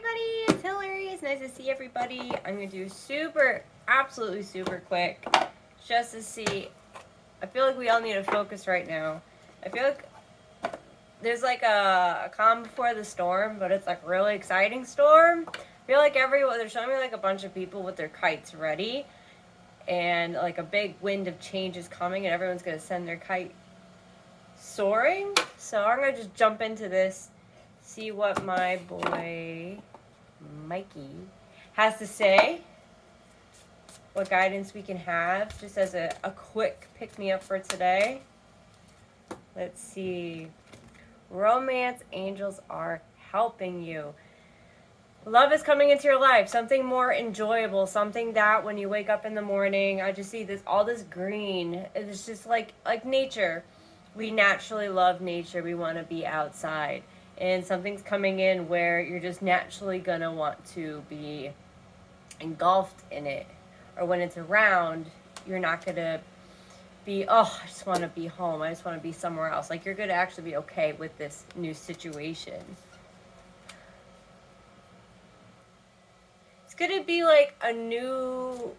everybody, it's Hillary. It's nice to see everybody. I'm going to do absolutely super quick, just to see. I feel like we all need to focus right now. I feel like there's like a calm before the storm, but it's like a really exciting storm. I feel like they're showing me like a bunch of people with their kites ready, and like a big wind of change is coming, and everyone's going to send their kite soaring. So I'm going to just jump into this, see what my boy Mikey has to say, what guidance we can have, just as a quick pick-me-up for today. Let's see. Romance angels are helping you. Love is coming into your life, something more enjoyable, something that when you wake up in the morning, I just see all this green. It's just like nature. We naturally love nature. We want to be outside. And something's coming in where you're just naturally going to want to be engulfed in it. Or when it's around, you're not going to be, I just want to be home. I just want to be somewhere else. Like, you're going to actually be okay with this new situation. It's going to be like a new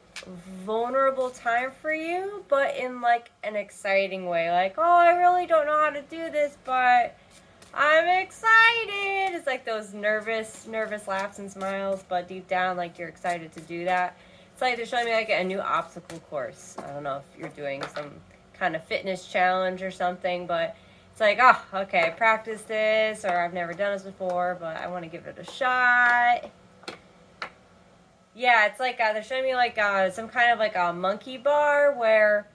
vulnerable time for you, but in like an exciting way. Like, I really don't know how to do this, but I'm excited. It's like those nervous laughs and smiles, but deep down, like, you're excited to do that. It's like they're showing me like a new obstacle course. I don't know if you're doing some kind of fitness challenge or something, but it's like, okay, I practiced this, or I've never done this before, but I want to give it a shot. Yeah, it's like they're showing me like some kind of like a monkey bar where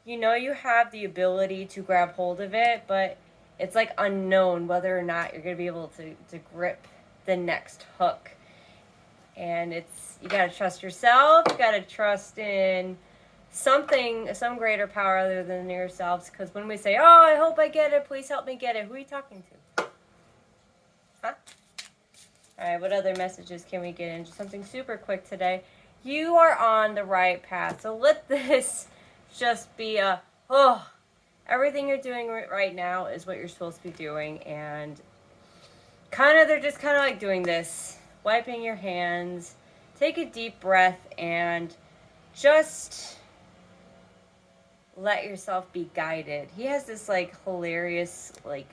you have the ability to grab hold of it, but it's like unknown whether or not you're going to be able to grip the next hook. And you got to trust yourself. You got to trust in some greater power other than yourselves. Because when we say, I hope I get it, please help me get it, who are you talking to? Huh? All right, what other messages can we get in? Just something super quick today. You are on the right path. So let this just be everything you're doing right now is what you're supposed to be doing. And they're just kind of like doing this. Wiping your hands. Take a deep breath and just let yourself be guided. He has this like hilarious like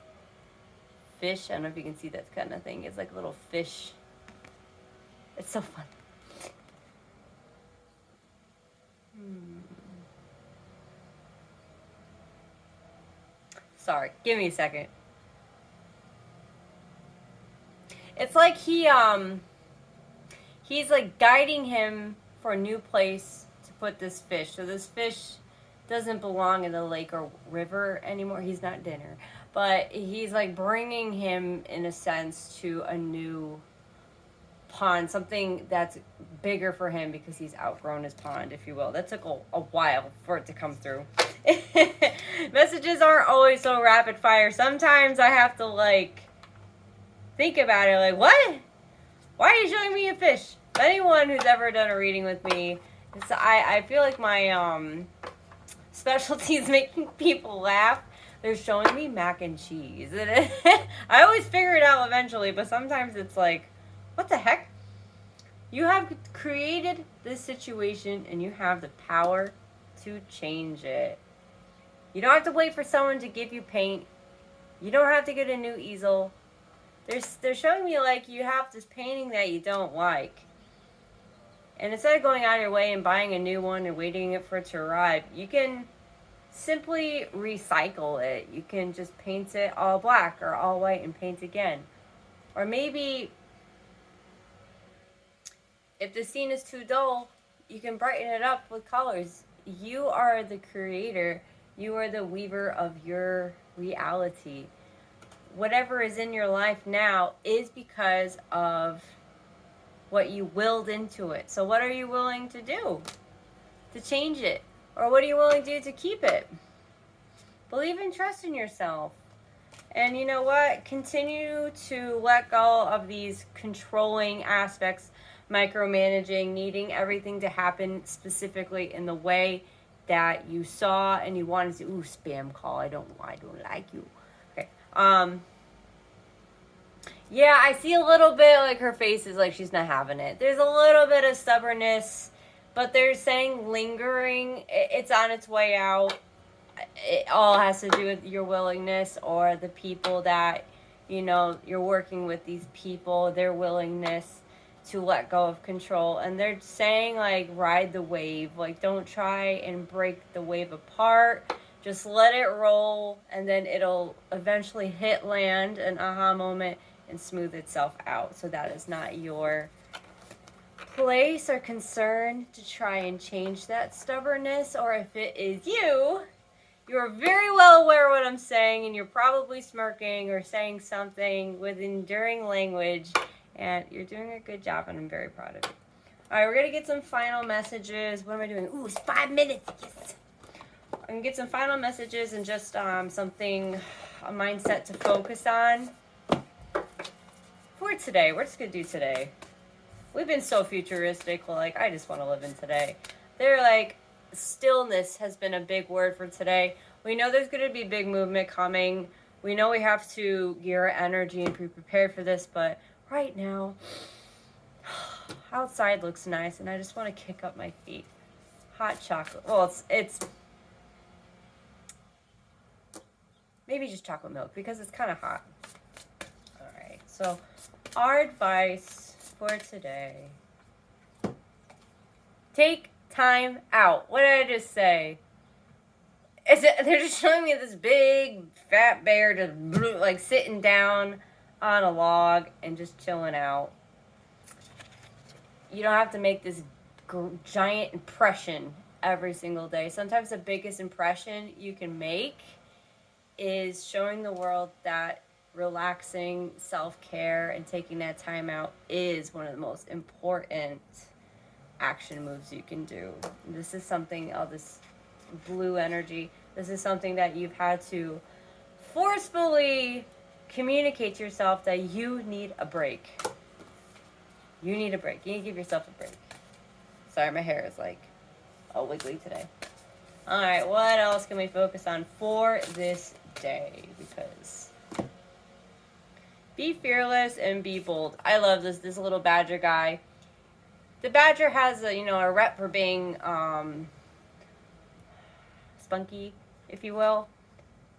fish. I don't know if you can see that kind of thing. It's like a little fish. It's so fun. Sorry, give me a second. It's like he's like guiding him for a new place to put this fish. So this fish doesn't belong in the lake or river anymore. He's not dinner. But he's like bringing him, in a sense, to a new pond, something that's bigger for him because he's outgrown his pond, if you will. That took a while for it to come through. Messages aren't always so rapid fire. Sometimes I have to like think about it, like, what? Why are you showing me a fish? Anyone who's ever done a reading with me, I feel like my specialty is making people laugh. They're showing me mac and cheese. I always figure it out eventually, but sometimes it's like, what the heck? You have created this situation and you have the power to change it. You don't have to wait for someone to give you paint. You don't have to get a new easel. They're showing me like you have this painting that you don't like. And instead of going out of your way and buying a new one and waiting for it to arrive, you can simply recycle it. You can just paint it all black or all white and paint again. Or maybe if the scene is too dull, you can brighten it up with colors. You are the creator. You are the weaver of your reality. Whatever is in your life now is because of what you willed into it. So what are you willing to do to change it? Or what are you willing to do to keep it? Believe and trust in yourself. And you know what? Continue to let go of these controlling aspects, micromanaging, needing everything to happen specifically in the way that you saw and you wanted to. Ooh, spam call. I don't like you. Okay. Yeah, I see a little bit like her face is like she's not having it. There's a little bit of stubbornness, but they're saying lingering. It's on its way out. It all has to do with your willingness or the people that, you're working with, these people, their willingness to let go of control. And they're saying, like, ride the wave. Like, don't try and break the wave apart. Just let it roll, and then it'll eventually hit land, an aha moment, and smooth itself out. So that is not your place or concern to try and change that stubbornness. Or if it is you, you're very well aware of what I'm saying, and you're probably smirking or saying something with enduring language, and you're doing a good job, and I'm very proud of you. All right, we're going to get some final messages. What am I doing? Ooh, it's 5 minutes. Yes. I'm going to get some final messages and just something, a mindset to focus on for today. We're just going to do today. We've been so futuristic, like, I just want to live in today. They're like, stillness has been a big word for today. We know there's going to be big movement coming. We know we have to gear our energy and be prepared for this, but right now, outside looks nice, and I just want to kick up my feet. Hot chocolate. Well, it's maybe just chocolate milk because it's kind of hot. All right, so our advice for today: take time out. What did I just say? They're just showing me this big fat bear just like sitting down on a log and just chilling out. You don't have to make this giant impression every single day. Sometimes the biggest impression you can make is showing the world that relaxing, self-care, and taking that time out is one of the most important action moves you can do. This is something, this blue energy, this is something that you've had to forcefully communicate to yourself that you need a break. You need a break. You need to give yourself a break. Sorry, my hair is like all wiggly today. All right, what else can we focus on for this day? Because be fearless and be bold. I love this little badger guy. The badger has a rep for being spunky, if you will.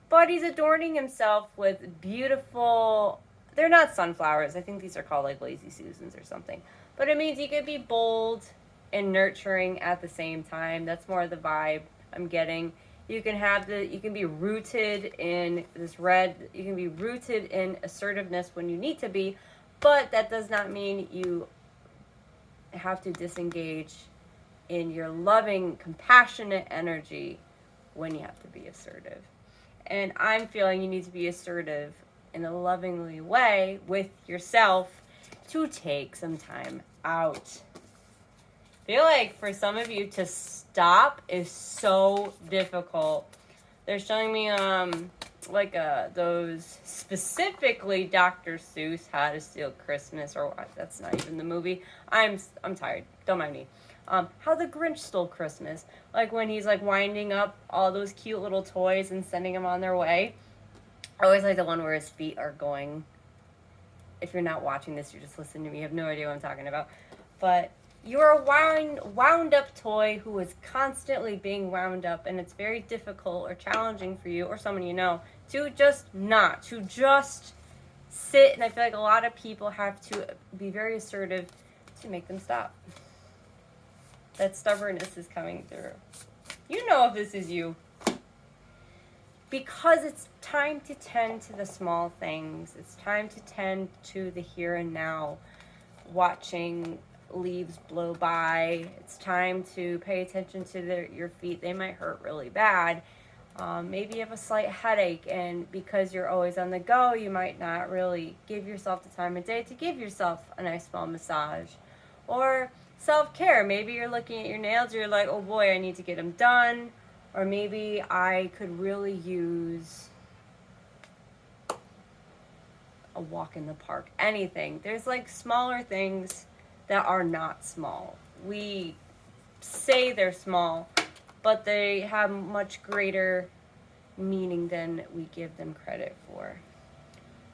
But he's adorning himself with beautiful, they're not sunflowers. I think these are called like Lazy Susans or something. But it means you could be bold and nurturing at the same time. That's more of the vibe I'm getting. You can be rooted in this red. You can be rooted in assertiveness when you need to be, but that does not mean you have to disengage in your loving, compassionate energy when you have to be assertive. And I'm feeling you need to be assertive in a lovingly way with yourself to take some time out. I feel like for some of you to stop is so difficult. They're showing me those specifically Dr. Seuss How to Steal Christmas, or that's not even the movie. I'm tired. Don't mind me. How the Grinch Stole Christmas. Like when he's like winding up all those cute little toys and sending them on their way. I always like the one where his feet are going. If you're not watching this, you're just listening to me. You have no idea what I'm talking about. But you're a wound up toy who is constantly being wound up, and it's very difficult or challenging for you or someone you know to just sit. And I feel like a lot of people have to be very assertive to make them stop. That stubbornness is coming through. You know if this is you. Because it's time to tend to the small things. It's time to tend to the here and now. Watching leaves blow by. It's time to pay attention to your feet. They might hurt really bad. Maybe you have a slight headache, and because you're always on the go, you might not really give yourself the time of day to give yourself a nice small massage. Or self-care. Maybe you're looking at your nails, you're like, oh boy, I need to get them done. Or maybe I could really use a walk in the park. Anything. There's like smaller things that are not small. We say they're small, but they have much greater meaning than we give them credit for.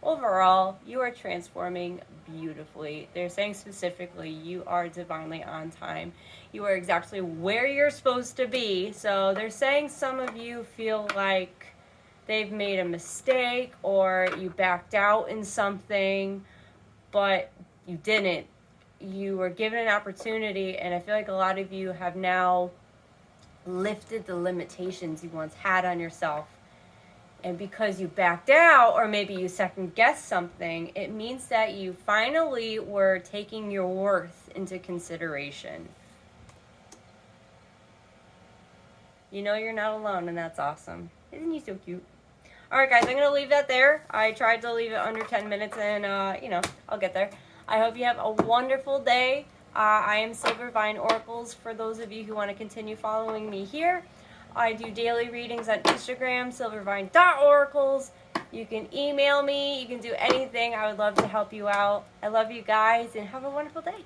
overall, you are transforming beautifully. They're saying specifically, you are divinely on time. You are exactly where you're supposed to be. So they're saying some of you feel like they've made a mistake or you backed out in something, but you didn't. You were given an opportunity, and I feel like a lot of you have now lifted the limitations you once had on yourself. And because you backed out, or maybe you second guessed something, it means that you finally were taking your worth into consideration. You know you're not alone, and that's awesome. Isn't he so cute? Alright guys, I'm going to leave that there. I tried to leave it under 10 minutes, and I'll get there. I hope you have a wonderful day. I am Silvervine Oracles for those of you who want to continue following me here. I do daily readings on Instagram, silvervine.oracles. You can email me. You can do anything. I would love to help you out. I love you guys, and have a wonderful day.